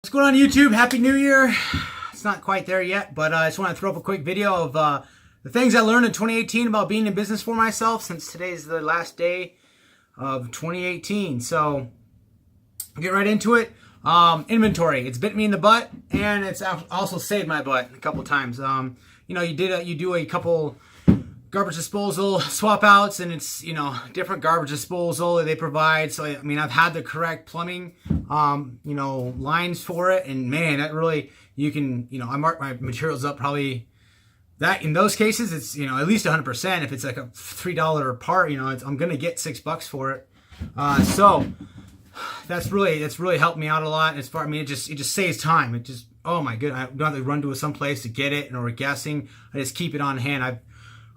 What's going on YouTube? Happy New Year. It's not quite there yet, but I just want to throw up a quick video of the things I learned in 2018 about being in business for myself, since today's the last day of 2018. So I'll get right into it. Inventory. It's bit me in the butt, and it's also saved my butt a couple times. You do a couple garbage disposal swap outs, and it's different garbage disposal that they provide. So I mean, I've had the correct plumbing lines for it, and man, that really, you can, I mark my materials up probably, that in those cases it's at least 100%. If it's like a $3 part, I'm gonna get $6 for it. So that's really helped me out a lot. As far, it just saves time. It just, oh my goodness, I don't have to run to some place to get it, or guessing. I just keep it on hand.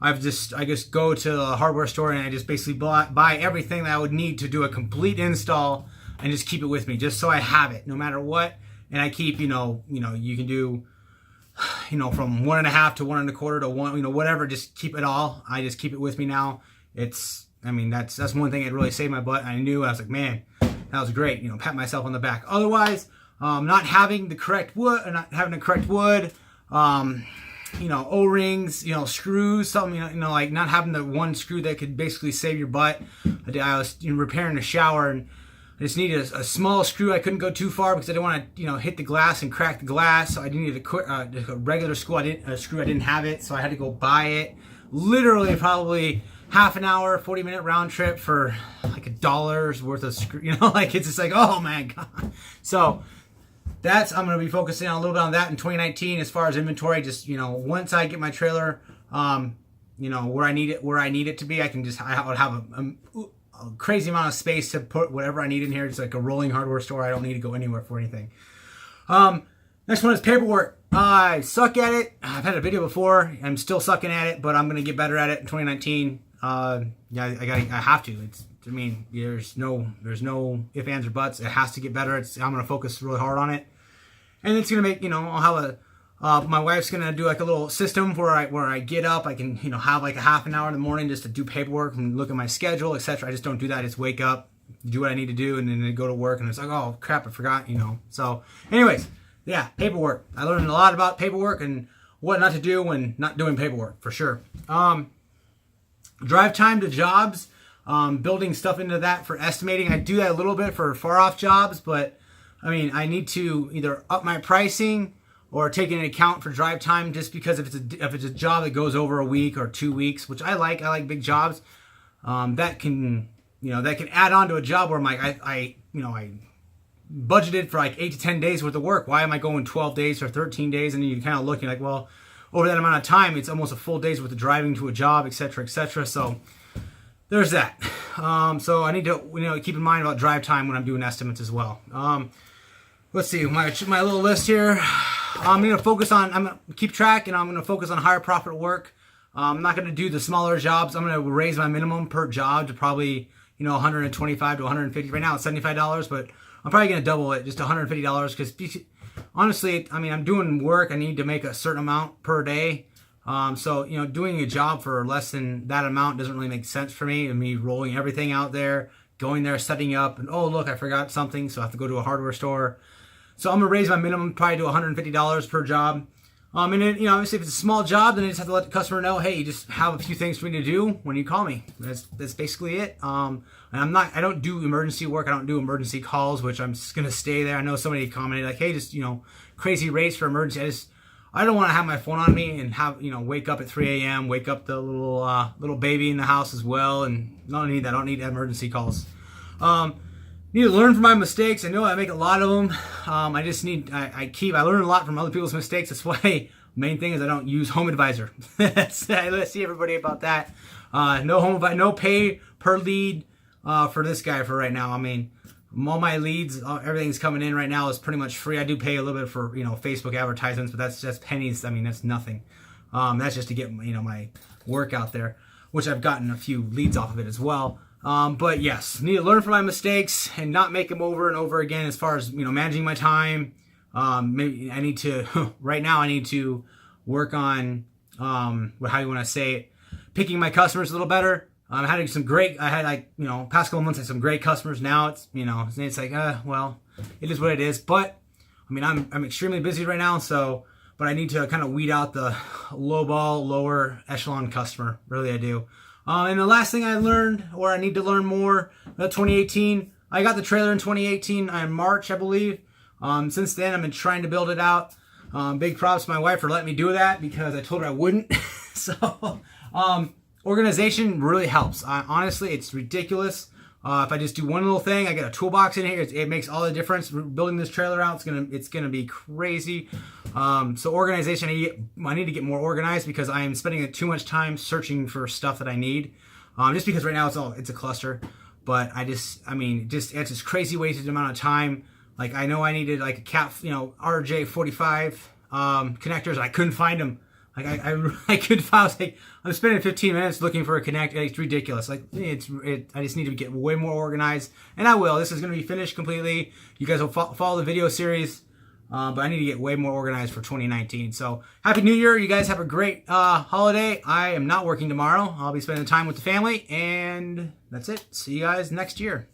I just go to a hardware store, and I just basically buy everything that I would need to do a complete install, and just keep it with me, just so I have it no matter what. And I keep, you can do, from 1.5 to 1.25 to 1, whatever. Just keep it all. I just keep it with me now. That's one thing that really saved my butt. I knew, I was like, man, that was great. Pat myself on the back. Otherwise, not having the correct wood, O-rings, screws, something, like not having the one screw that could basically save your butt. I was repairing a shower, and I just needed a small screw. I couldn't go too far because I didn't want to, hit the glass and crack the glass. So I needed a regular screw. I didn't have it, so I had to go buy it. Literally, probably half an hour, 40-minute round trip for like $1 worth of screw. It's just like, oh my god. So I'm going to be focusing on a little bit on that in 2019 as far as inventory. Just, once I get my trailer, where I need it to be, I would have a crazy amount of space to put whatever I need in here. It's like a rolling hardware store. I don't need to go anywhere for anything. Next one is paperwork. I suck at it. I've had a video before. I'm still sucking at it, but I'm going to get better at it in 2019. I have to. There's no ifs, ands, or buts. It has to get better. I'm going to focus really hard on it. And it's going to make, I'll have my wife's going to do like a little system where I get up. I can, have like a half an hour in the morning just to do paperwork and look at my schedule, etc. I just don't do that. I just wake up, do what I need to do, and then go to work. And it's like, oh crap, I forgot, So anyways, yeah, paperwork. I learned a lot about paperwork and what not to do when not doing paperwork, for sure. Drive time to jobs. Building stuff into that for estimating. I do that a little bit for far off jobs, but I need to either up my pricing or take into account for drive time, just because if it's a job that goes over a week or 2 weeks, which I like big jobs, that can add on to a job where I'm like, I budgeted for like 8 to 10 days worth of work. Why am I going 12 days or 13 days? And you kind of look, you're like, well, over that amount of time, it's almost a full day's worth of driving to a job, etc., etc. So there's that. So I need to keep in mind about drive time when I'm doing estimates as well. Let's see my little list here. I'm gonna keep track, and I'm gonna focus on higher profit work. I'm not gonna do the smaller jobs. I'm gonna raise my minimum per job to probably 125 to 150. Right now it's $75, but I'm probably gonna double it, just $150, because honestly, I'm doing work. I need to make a certain amount per day. So doing a job for less than that amount doesn't really make sense for me. Me rolling everything out there, going there, setting up, and oh look, I forgot something, so I have to go to a hardware store. So I'm gonna raise my minimum probably to $150 per job. And then obviously if it's a small job, then I just have to let the customer know, hey, you just have a few things for me to do when you call me. That's basically it. And I don't do emergency work. I don't do emergency calls, which I'm just gonna stay there. I know somebody commented like, hey, just crazy rates for emergency. I don't want to have my phone on me and have wake up at 3 a.m. wake up the little baby in the house as well, and I don't need that. I don't need emergency calls. Need to learn from my mistakes. I know I make a lot of them. I learn a lot from other people's mistakes. That's why main thing is I don't use Home Advisor. Let's see everybody about that. No pay per lead for this guy for right now. All my leads, everything's coming in right now is pretty much free. I do pay a little bit for Facebook advertisements, but that's just pennies. That's nothing. That's just to get my work out there, which I've gotten a few leads off of it as well. But yes, need to learn from my mistakes and not make them over and over again. As far as managing my time, maybe I need to right now I need to work on how you want to say it, picking my customers a little better. I had past couple months I had some great customers. Now it's, it's like, well, it is what it is. But I mean, I'm extremely busy right now, so, but I need to kind of weed out the lower echelon customer. Really, I do. And the last thing I learned, or I need to learn more, about 2018, I got the trailer in 2018 in March, I believe. Since then, I've been trying to build it out. Big props to my wife for letting me do that because I told her I wouldn't. So, organization really helps. Honestly, it's ridiculous. If I just do one little thing, I get a toolbox in here. It makes all the difference. Building this trailer out, it's gonna be crazy. So organization, I need to get more organized because I am spending too much time searching for stuff that I need. Just because right now it's a cluster. But it's just crazy wasted amount of time. Like I know I needed like a cat, RJ45 connectors. I couldn't find them. Like I couldn't find. I was like, I'm spending 15 minutes looking for a connector. It's ridiculous. Like I just need to get way more organized, and I will. This is going to be finished completely. You guys will follow the video series, but I need to get way more organized for 2019. So happy New Year! You guys have a great holiday. I am not working tomorrow. I'll be spending time with the family, and that's it. See you guys next year.